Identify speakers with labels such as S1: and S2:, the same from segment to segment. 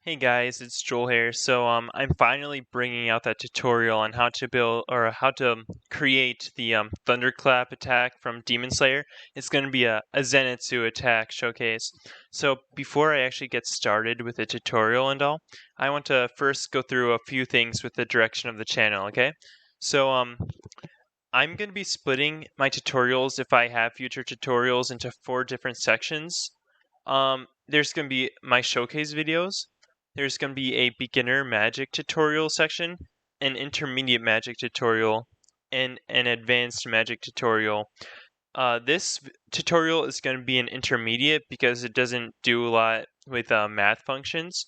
S1: Hey guys, it's Joel here. I'm finally bringing out that tutorial on how to build or how to create the Thunderclap attack from Demon Slayer. It's going to be a Zenitsu attack showcase. So before I actually get started with the tutorial and all, I want to first go through a few things with the direction of the channel, okay? So I'm going to be splitting my tutorials, if I have future tutorials, into 4 different sections. There's going to be my showcase videos. There's going to be a beginner magic tutorial section, an intermediate magic tutorial, and an advanced magic tutorial. This tutorial is going to be an intermediate because it doesn't do a lot with math functions,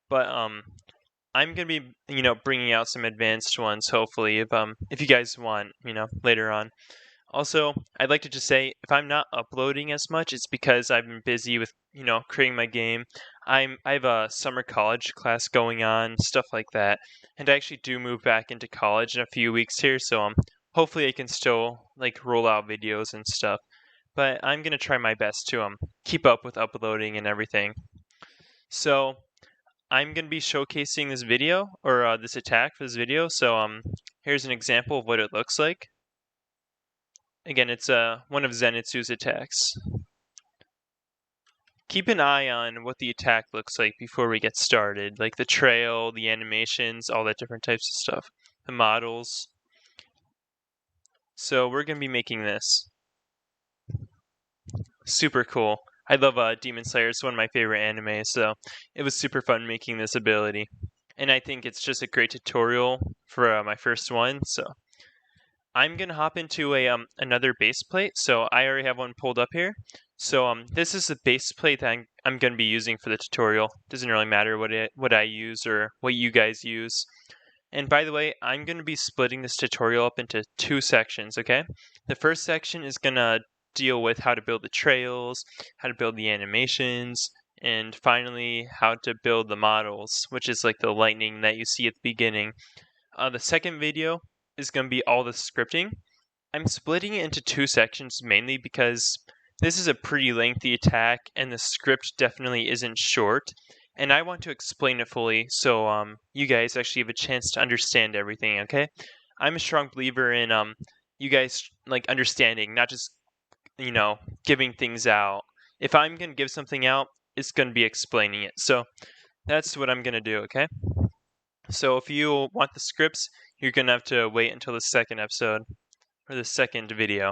S1: but I'm going to be, bringing out some advanced ones hopefully if you guys want, later on. Also, I'd like to just say if I'm not uploading as much, it's because I've been busy with, creating my game. I have a summer college class going on, stuff like that. And I actually do move back into college in a few weeks here, so hopefully I can still roll out videos and stuff. But I'm going to try my best to keep up with uploading and everything. So, I'm going to be showcasing this video or this attack for this video. So here's an example of what it looks like. Again, it's one of Zenitsu's attacks. Keep an eye on what the attack looks like before we get started, like the trail, the animations, all that different types of stuff, the models. So we're going to be making this. Super cool. I love Demon Slayer. It's one of my favorite animes, so it was super fun making this ability. And I think it's just a great tutorial for my first one, so I'm gonna hop into a another base plate. So I already have one pulled up here. So this is the base plate that I'm gonna be using for the tutorial. Doesn't really matter what I use or what you guys use. And by the way, I'm gonna be splitting this tutorial up into 2 sections. Okay, the first section is gonna deal with how to build the trails, how to build the animations, and finally how to build the models, which is like the lightning that you see at the beginning. The second video is going to be all the scripting. I'm splitting it into 2 sections mainly because this is a pretty lengthy attack and the script definitely isn't short. And I want to explain it fully so you guys actually have a chance to understand everything, okay? I'm a strong believer in you guys understanding, not just, giving things out. If I'm going to give something out, it's going to be explaining it. So that's what I'm going to do, okay? So if you want the scripts, you're going to have to wait until the second episode, or the second video.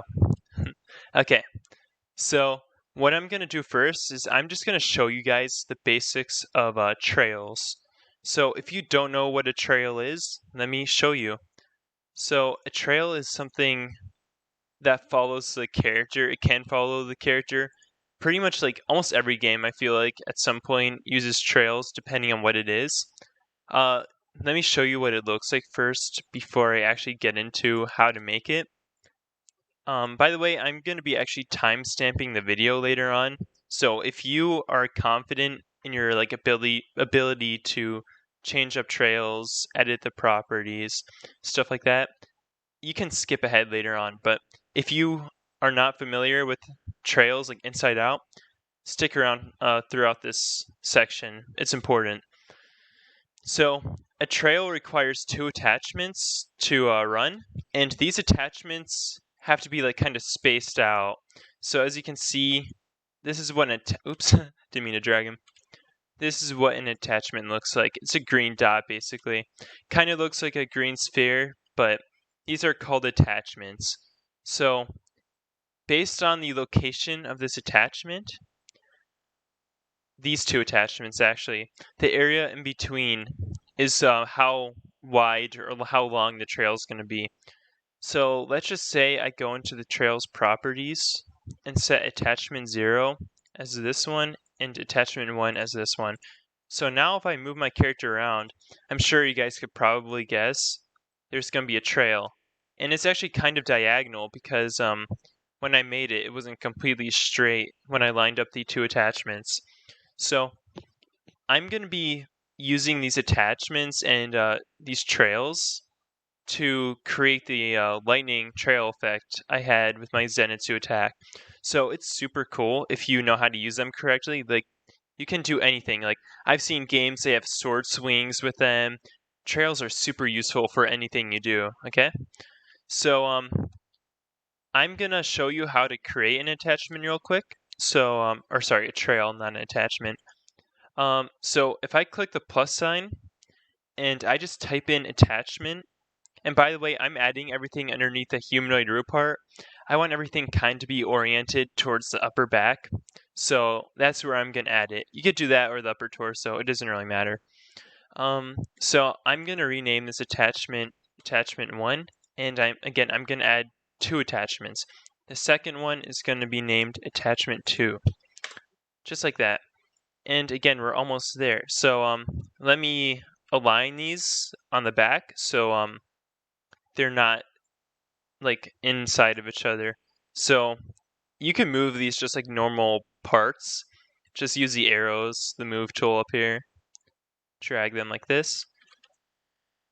S1: Okay, so what I'm going to do first is I'm just going to show you guys the basics of trails. So if you don't know what a trail is, let me show you. So a trail is something that follows the character. It can follow the character. Pretty much like almost every game, I feel like, at some point uses trails depending on what it is. Let me show you what it looks like first before I actually get into how to make it. By the way, I'm going to be actually time-stamping the video later on. So if you are confident in your ability to change up trails, edit the properties, stuff like that, you can skip ahead later on. But if you are not familiar with trails like inside out, stick around throughout this section. It's important. So a trail requires 2 attachments to run, and these attachments have to be kind of spaced out. So as you can see, this is what oops, didn't mean to drag him. This is what an attachment looks like. It's a green dot basically. Kind of looks like a green sphere, but these are called attachments. So based on the location of this attachment, these 2 attachments actually, the area in between is how wide or how long the trail is going to be. So let's just say I go into the trail's properties and set attachment 0 as this one and attachment 1 as this one. So now if I move my character around, I'm sure you guys could probably guess there's going to be a trail. And it's actually kind of diagonal because when I made it, it wasn't completely straight when I lined up the 2 attachments. So I'm going to be using these attachments and these trails to create the lightning trail effect I had with my Zenitsu attack. So it's super cool if you know how to use them correctly. You can do anything. Like, I've seen games, they have sword swings with them. Trails are super useful for anything you do, okay? So, I'm gonna show you how to create an attachment real quick. So, or sorry, a trail, not an attachment. So if I click the plus sign and I just type in attachment, and by the way, I'm adding everything underneath the humanoid root part. I want everything kind of be oriented towards the upper back. So that's where I'm gonna add it. You could do that or the upper torso, it doesn't really matter. So I'm gonna rename this attachment 1, and I'm gonna add 2 attachments. The second one is gonna be named attachment 2. Just like that. And again, we're almost there. So let me align these on the back so they're not like inside of each other. So you can move these just like normal parts. Just use the arrows, the move tool up here. Drag them like this.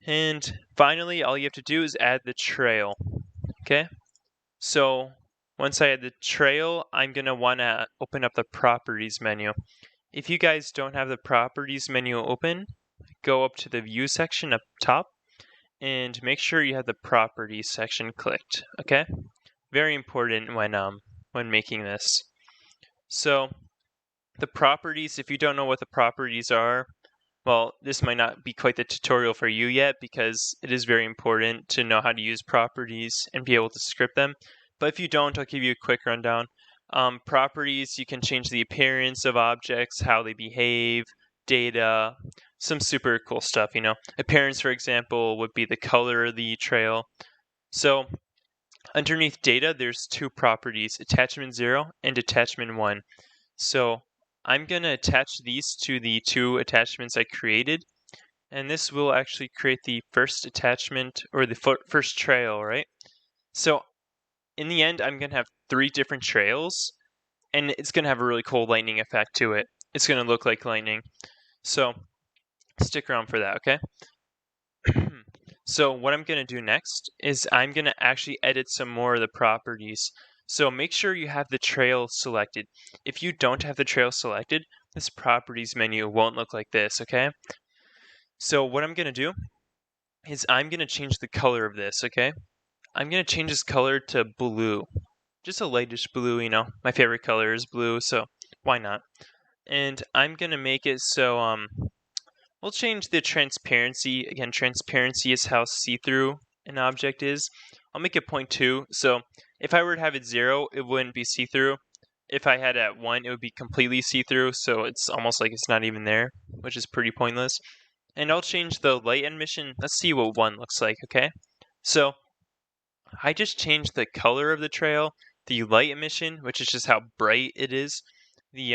S1: And finally, all you have to do is add the trail. Okay? So once I add the trail, I'm going to want to open up the properties menu. If you guys don't have the properties menu open, go up to the view section up top and make sure you have the properties section clicked. Okay? Very important when making this. So the properties, if you don't know what the properties are, well, this might not be quite the tutorial for you yet because it is very important to know how to use properties and be able to script them. But if you don't, I'll give you a quick rundown. Properties, you can change the appearance of objects, how they behave, data, some super cool stuff, you know. Appearance, for example, would be the color of the trail. So underneath data, there's 2 properties, attachment 0 and attachment 1. So I'm going to attach these to the 2 attachments I created, and this will actually create the first attachment, or the first trail, right? So in the end, I'm going to have 3 different trails, and it's going to have a really cool lightning effect to it. It's going to look like lightning. So stick around for that, okay? So what I'm going to do next is I'm going to actually edit some more of the properties. So make sure you have the trail selected. If you don't have the trail selected, this properties menu won't look like this, okay? So what I'm going to do is I'm going to change the color of this, okay? I'm going to change this color to blue. Just a lightish blue, you know. My favorite color is blue, so why not? And I'm going to make it so we'll change the transparency. Again, transparency is how see-through an object is. I'll make it 0.2. So if I were to have it 0, it wouldn't be see-through. If I had it at 1, it would be completely see-through. So it's almost like it's not even there, which is pretty pointless. And I'll change the light emission. Let's see what 1 looks like, okay? So I just changed the color of the trail, the light emission, which is just how bright it is, the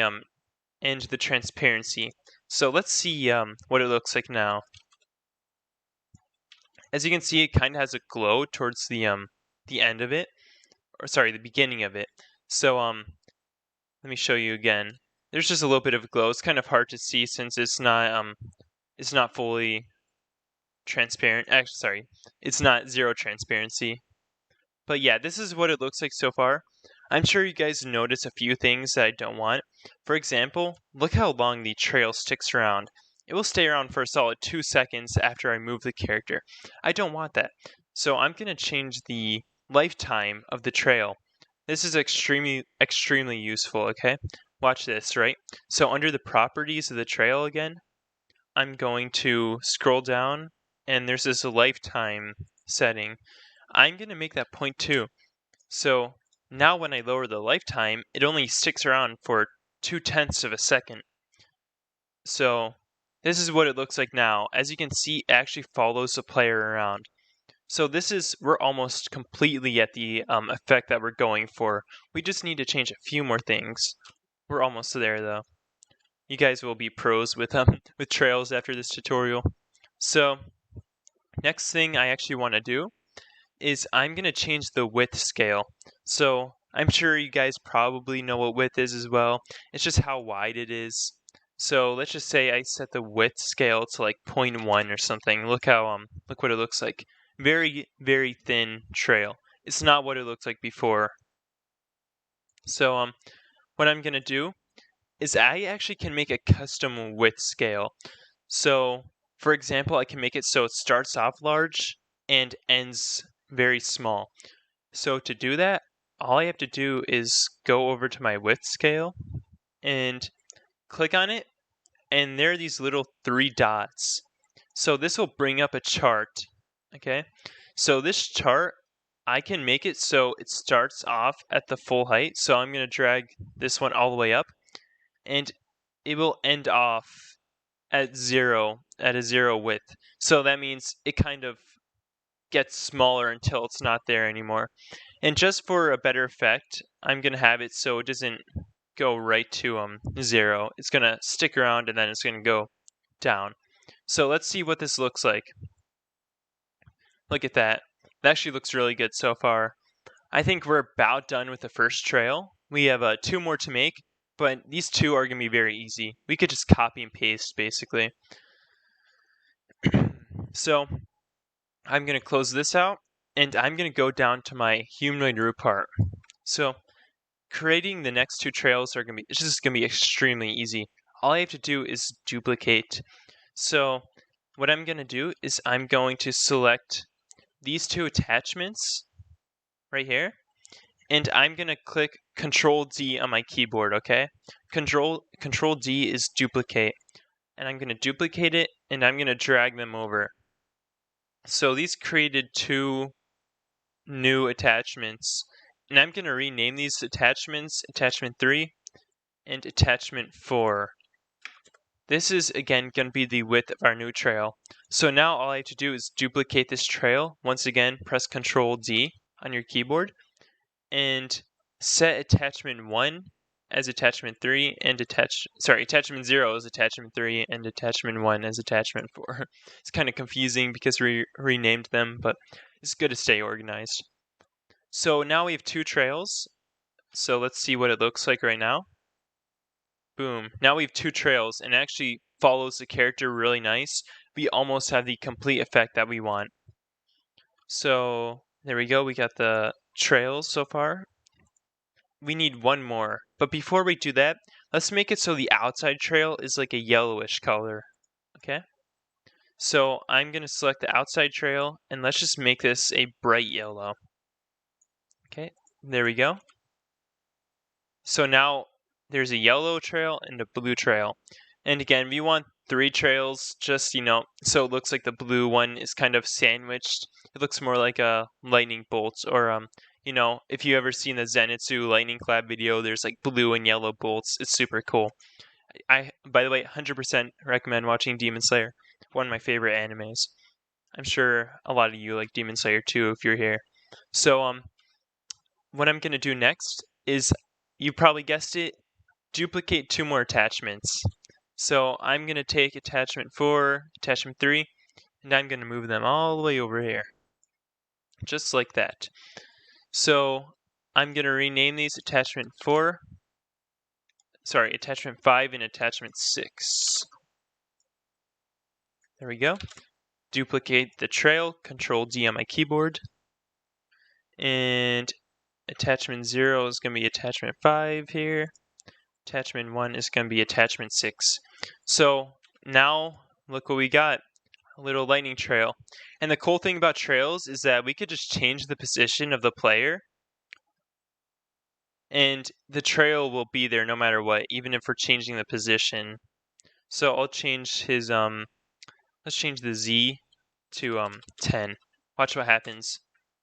S1: and the transparency. So let's see what it looks like now. As you can see, it kind of has a glow towards the end of it, or sorry, the beginning of it. So let me show you again. There's just a little bit of glow. It's kind of hard to see since it's not fully transparent. Actually, sorry, it's not 0 transparency. But yeah, this is what it looks like so far. I'm sure you guys notice a few things that I don't want. For example, look how long the trail sticks around. It will stay around for a solid 2 seconds after I move the character. I don't want that. So I'm going to change the lifetime of the trail. This is extremely useful, okay? Watch this, right? So under the properties of the trail again, I'm going to scroll down and there's this lifetime setting. I'm going to make that 0.2. So now when I lower the lifetime, it only sticks around for 0.2 of a second. So this is what it looks like now. As you can see, it actually follows the player around. So we're almost completely at the effect that we're going for. We just need to change a few more things. We're almost there though. You guys will be pros with with trails after this tutorial. So next thing I actually want to do is I'm going to change the width scale. So I'm sure you guys probably know what width is as well. It's just how wide it is. So let's just say I set the width scale to like 0.1 or something. Look what it looks like. Very, very thin trail. It's not what it looked like before. So what I'm going to do is I actually can make a custom width scale. So, for example, I can make it so it starts off large and ends very small. So to do that, all I have to do is go over to my width scale and click on it, and there are these little 3 dots. So this will bring up a chart, okay? So this chart, I can make it so it starts off at the full height. So I'm going to drag this one all the way up, and it will end off at a 0 width. So that means it kind of gets smaller until it's not there anymore. And just for a better effect, I'm going to have it so it doesn't go right to 0. It's going to stick around and then it's going to go down. So let's see what this looks like. Look at that. That actually looks really good so far. I think we're about done with the first trail. We have 2 more to make, but these 2 are going to be very easy. We could just copy and paste basically. So I'm going to close this out, and I'm going to go down to my humanoid root part. So creating the next 2 trails are going to be, it's just going to be extremely easy. All I have to do is duplicate. So what I'm going to do is I'm going to select these 2 attachments right here, and I'm going to click Control D on my keyboard, okay? Control D is duplicate, and I'm going to duplicate it, and I'm going to drag them over. So these created 2 new attachments, and I'm going to rename these attachments Attachment 3 and Attachment 4. This is again going to be the width of our new trail. So now all I have to do is duplicate this trail. Once again, press Control D on your keyboard and set Attachment 1 as Attachment 3 and Attachment 0 as Attachment 3 and Attachment 1 as Attachment 4. It's kind of confusing because we renamed them, but it's good to stay organized. So now we have 2 trails. So let's see what it looks like right now. Boom. Now we have 2 trails, and it actually follows the character really nice. We almost have the complete effect that we want. So there we go. We got the trails so far. We need 1 more. But before we do that, let's make it so the outside trail is like a yellowish color. Okay? So I'm going to select the outside trail, and let's just make this a bright yellow. Okay, there we go. So now there's a yellow trail and a blue trail. And again, we want 3 trails, just, so it looks like the blue one is kind of sandwiched. It looks more like a lightning bolt, or, if you ever seen the Zenitsu lightning clap video, there's like blue and yellow bolts. It's super cool. I, by the way, 100% recommend watching Demon Slayer, one of my favorite animes. I'm sure a lot of you like Demon Slayer too if you're here. So, what I'm going to do next is, you probably guessed it, duplicate 2 more attachments. So I'm going to take Attachment 4, Attachment 3, and I'm going to move them all the way over here. Just like that. So I'm going to rename these Attachment 5 and Attachment 6. There we go. Duplicate the trail, Control D on my keyboard. And Attachment 0 is going to be Attachment 5 here. Attachment 1 is going to be Attachment 6. So now look what we got. A little lightning trail. And the cool thing about trails is that we could just change the position of the player, and the trail will be there no matter what, even if we're changing the position. So I'll change his let's change the Z to 10. Watch what happens.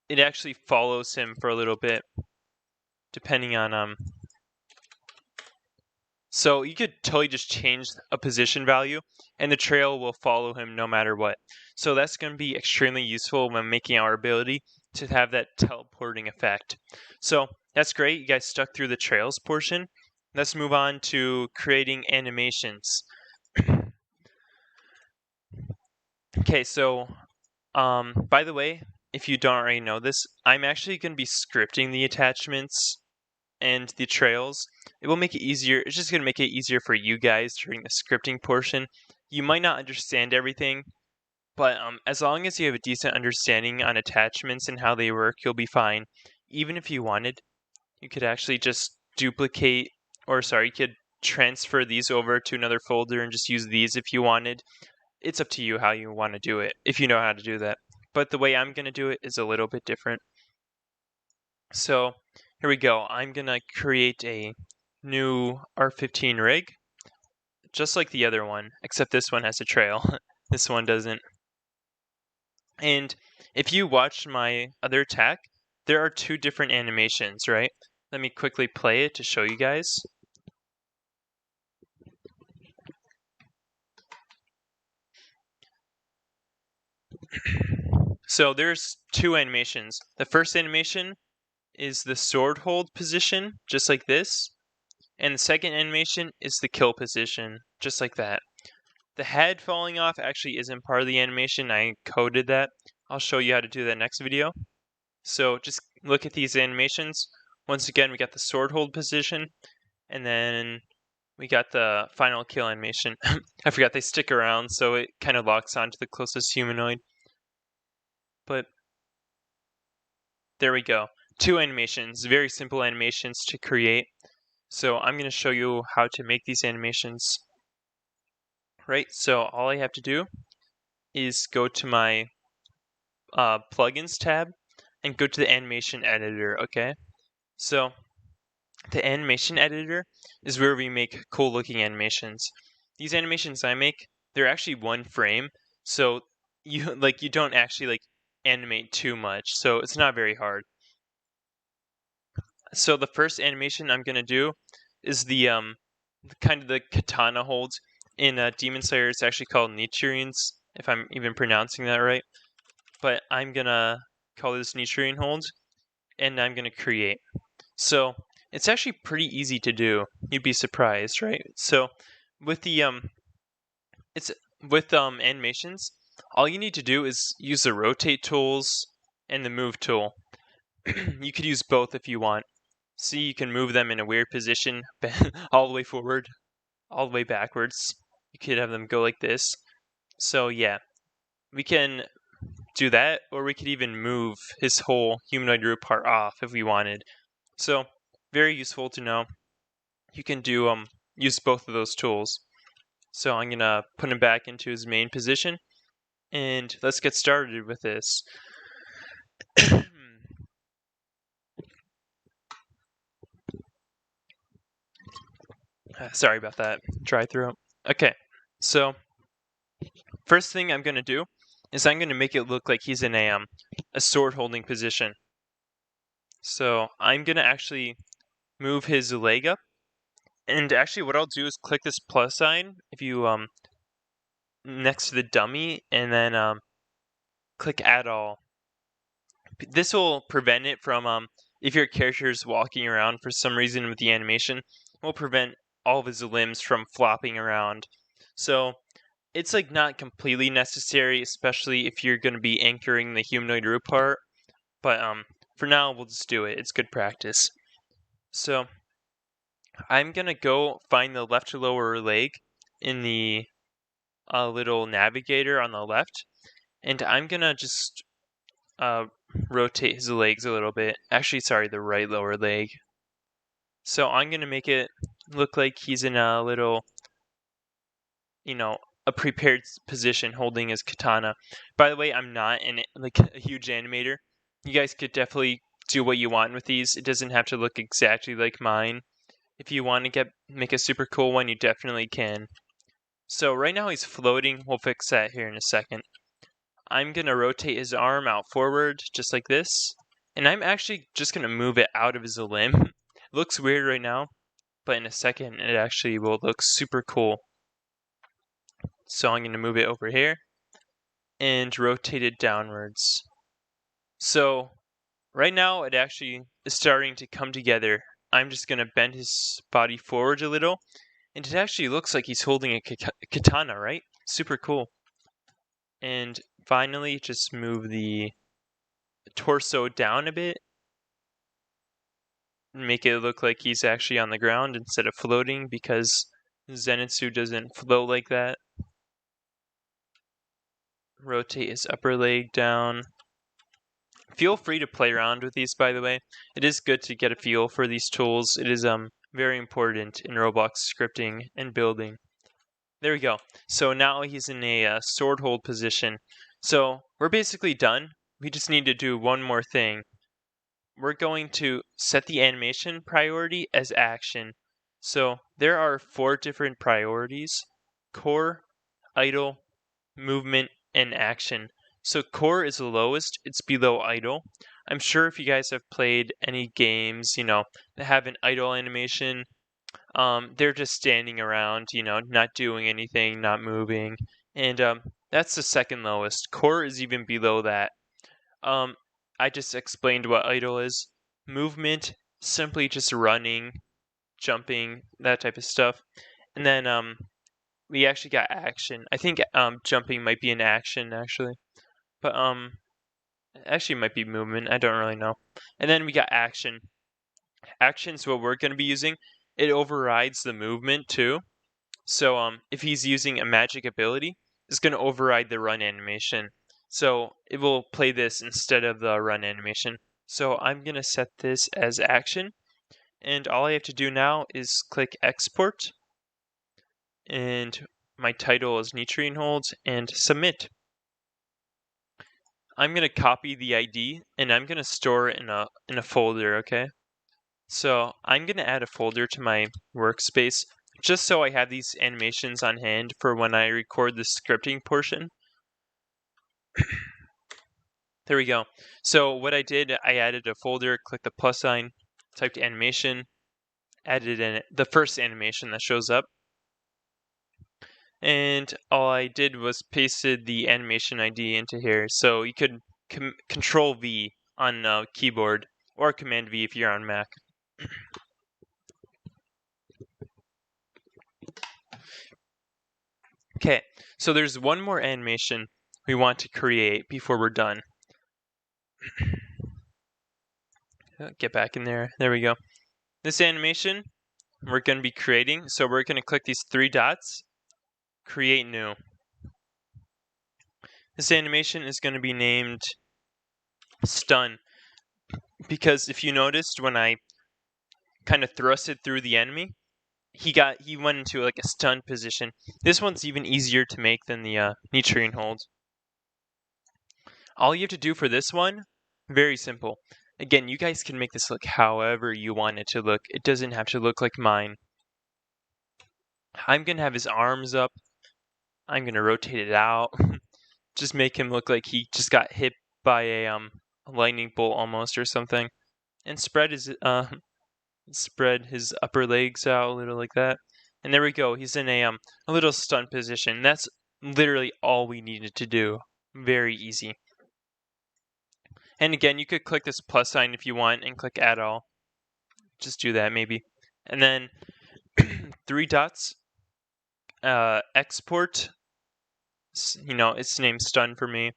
S1: It actually follows him for a little bit, depending on So you could totally just change a position value, and the trail will follow him no matter what. So that's going to be extremely useful when making our ability to have that teleporting effect. So that's great. You guys stuck through the trails portion. Let's move on to creating animations. Okay, so by the way, if you don't already know this, I'm actually going to be scripting the attachments and the trails. It will make it easier. It's just going to make it easier for you guys during the scripting portion. You might not understand everything, but as long as you have a decent understanding on attachments and how they work, you'll be fine. Even if you wanted, you could actually just duplicate, you could transfer these over to another folder and just use these if you wanted. It's up to you how you want to do it, if you know how to do that. But the way I'm going to do it is a little bit different. So here we go. I'm going to create a new R15 rig, just like the other one, except this one has a trail. This one doesn't. And if you watch my other attack, there are two different animations, right? Let me quickly play it to show you guys. So there's two animations. The first animation is the sword hold position, just like this. And the second animation is the kill position, just like that. The head falling off actually isn't part of the animation. I coded that. I'll show you how to do that next video. So just look at these animations. Once again, we got the sword hold position, and then we got the final kill animation. I forgot they stick around, so it kind of locks onto the closest humanoid. But there we go. Two animations, very simple animations to create. So I'm going to show you how to make these animations. Right, so all I have to do is go to my plugins tab and go to the animation editor, okay? So the animation editor is where we make cool looking animations. These animations I make, they're actually one frame, so you don't actually animate too much, so it's not very hard. So the first animation I'm gonna do is the kind of the katana hold. In Demon Slayer, it's actually called Nichiren's, if I'm even pronouncing that right. But I'm gonna call this Nichiren hold, and I'm gonna create. So it's actually pretty easy to do. You'd be surprised, right? So with the animations, all you need to do is use the rotate tools and the move tool. You could use both if you want. See, you can move them in a weird position, all the way forward, all the way backwards. You could have them go like this. So yeah, we can do that, or we could even move his whole humanoid root part off if we wanted. So very useful to know. You can do use both of those tools. So I'm gonna put him back into his main position, and let's get started with this. Sorry about that, dry throat. Okay, so first thing I'm gonna do is I'm gonna make it look like he's in a sword holding position. So I'm gonna actually move his leg up, and actually what I'll do is click this plus sign if you next to the dummy, and then click add all. This will prevent it from if your character is walking around for some reason with the animation, it will prevent all of his limbs from flopping around. So it's not completely necessary, especially if you're going to be anchoring the humanoid root part. But for now, we'll just do it. It's good practice. So I'm going to go find the left lower leg in the little navigator on the left, and I'm going to just rotate his legs a little bit. Actually, sorry, the right lower leg. So I'm going to make it look like he's in a little, a prepared position holding his katana. By the way, I'm not a huge animator. You guys could definitely do what you want with these. It doesn't have to look exactly like mine. If you want to make a super cool one, you definitely can. So right now he's floating. We'll fix that here in a second. I'm going to rotate his arm out forward, just like this. And I'm actually just going to move it out of his limb. It looks weird right now, but in a second it actually will look super cool. So I'm going to move it over here and rotate it downwards. So right now it actually is starting to come together. I'm just going to bend his body forward a little, and it actually looks like he's holding a katana, right? Super cool. And finally, just move the torso down a bit. Make it look like he's actually on the ground instead of floating, because Zenitsu doesn't float like that. Rotate his upper leg down. Feel free to play around with these, by the way. It is good to get a feel for these tools. It is Very important in Roblox scripting and building. There we go. So now he's in a sword hold position. So we're basically done. We just need to do one more thing. We're going to set the animation priority as action. So there are 4 different priorities: core, idle, movement, and action. So core is the lowest, it's below idle. I'm sure if you guys have played any games, that have an idle animation, they're just standing around, not doing anything, not moving. And that's the second lowest. Core is even below that. I just explained what idle is. Movement, simply just running, jumping, that type of stuff. And then we actually got action. I think jumping might be an action actually, but actually it might be movement. I don't really know. And then we got action. Action's what we're going to be using. It overrides the movement too. So if he's using a magic ability, it's going to override the run animation. So it will play this instead of the run animation. So I'm going to set this as action. And all I have to do now is click export. And my title is Nitrian Holds and submit. I'm going to copy the ID and I'm going to store it in a folder, okay? So I'm going to add a folder to my workspace just so I have these animations on hand for when I record the scripting portion. There we go. So what I did, I added a folder, clicked the plus sign, typed animation, added in the first animation that shows up. And all I did was pasted the animation ID into here. So you could Control V on keyboard or Command V if you're on Mac. Okay, so there's one more animation we want to create before we're done. Get back in there. There we go. This animation we're going to be creating. So we're going to click these 3 dots, create new. This animation is going to be named stun, because if you noticed when I kind of thrusted through the enemy, he went into like a stun position. This one's even easier to make than the Nitrian hold. All you have to do for this one, very simple. Again, you guys can make this look however you want it to look. It doesn't have to look like mine. I'm going to have his arms up. I'm going to rotate it out. Just make him look like he just got hit by a lightning bolt almost or something. And spread his upper legs out a little like that. And there we go. He's in a little stun position. That's literally all we needed to do. Very easy. And again, you could click this plus sign if you want and click add all. Just do that maybe. And then 3 dots, export. It's named stun for me.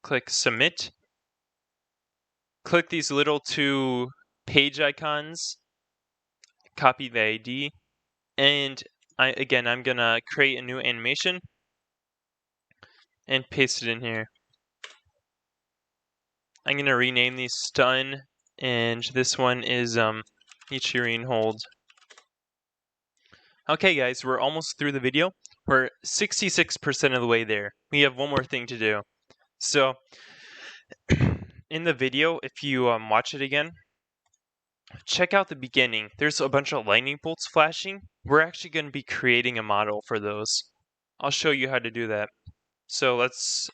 S1: Click submit. Click these little 2 page icons. Copy the ID. And I'm going to create a new animation and paste it in here. I'm going to rename these stun, and this one is Nitrian hold. Okay guys, we're almost through the video. We're 66% of the way there. We have one more thing to do. So in the video, if you watch it again, check out the beginning. There's a bunch of lightning bolts flashing. We're actually going to be creating a model for those. I'll show you how to do that. So let's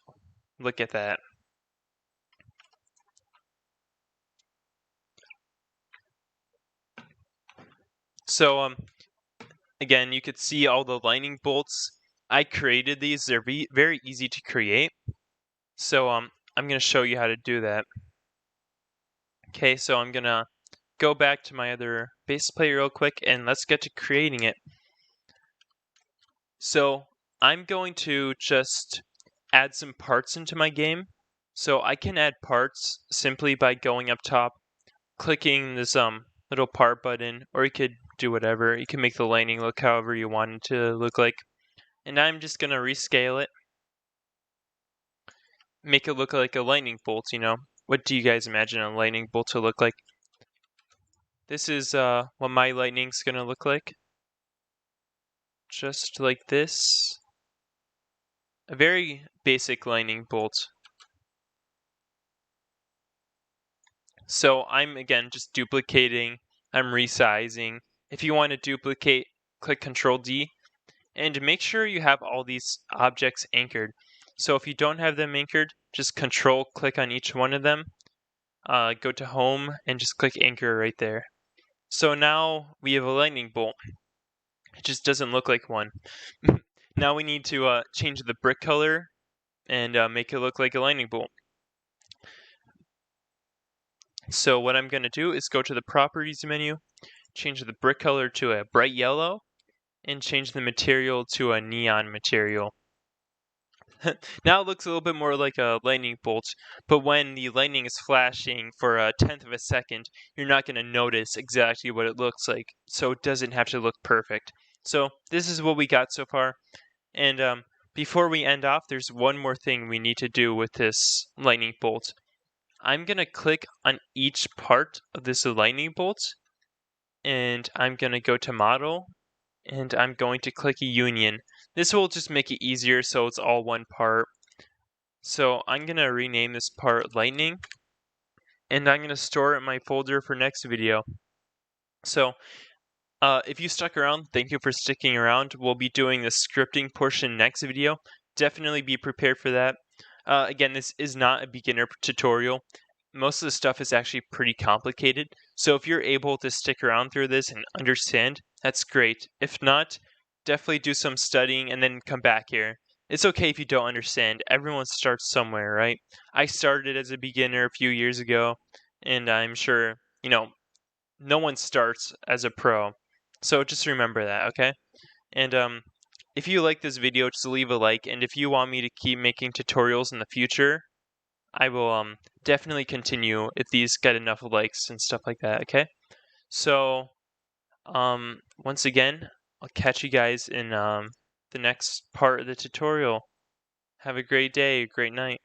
S1: look at that. So again, you could see all the lightning bolts. I created these. They're very easy to create. So I'm going to show you how to do that. Okay, so I'm going to go back to my other base plate real quick and let's get to creating it. So I'm going to just add some parts into my game. So I can add parts simply by going up top, clicking this little part button, or you could do whatever. You can make the lightning look however you want it to look like. And I'm just going to rescale it. Make it look like a lightning bolt, What do you guys imagine a lightning bolt to look like? This is what my lightning's gonna look like. Just like this. A very basic lightning bolt. So I'm again just duplicating, I'm resizing. If you want to duplicate, click Control D and make sure you have all these objects anchored. So if you don't have them anchored, just Control click on each one of them, go to Home and just click Anchor right there. So now we have a lightning bolt. It just doesn't look like one. Now we need to change the brick color and make it look like a lightning bolt. So what I'm going to do is go to the Properties menu, change the brick color to a bright yellow, and change the material to a neon material. Now it looks a little bit more like a lightning bolt, but when the lightning is flashing for a tenth of a second, you're not going to notice exactly what it looks like, so it doesn't have to look perfect. So this is what we got so far, and before we end off, there's one more thing we need to do with this lightning bolt. I'm going to click on each part of this lightning bolt, and I'm going to go to Model, and I'm going to click a Union. This will just make it easier so it's all one part. So I'm going to rename this part Lightning, and I'm going to store it in my folder for next video. So if you stuck around, thank you for sticking around. We'll be doing the scripting portion next video. Definitely be prepared for that. Again, this is not a beginner tutorial. Most of the stuff is actually pretty complicated. So if you're able to stick around through this and understand, that's great. If not, definitely do some studying and then come back here. It's okay if you don't understand. Everyone starts somewhere, right? I started as a beginner a few years ago, and I'm sure, no one starts as a pro. So just remember that, okay? And if you like this video, just leave a like. And if you want me to keep making tutorials in the future, I will definitely continue if these get enough likes and stuff like that, okay? So once again, I'll catch you guys in the next part of the tutorial. Have a great day, great night.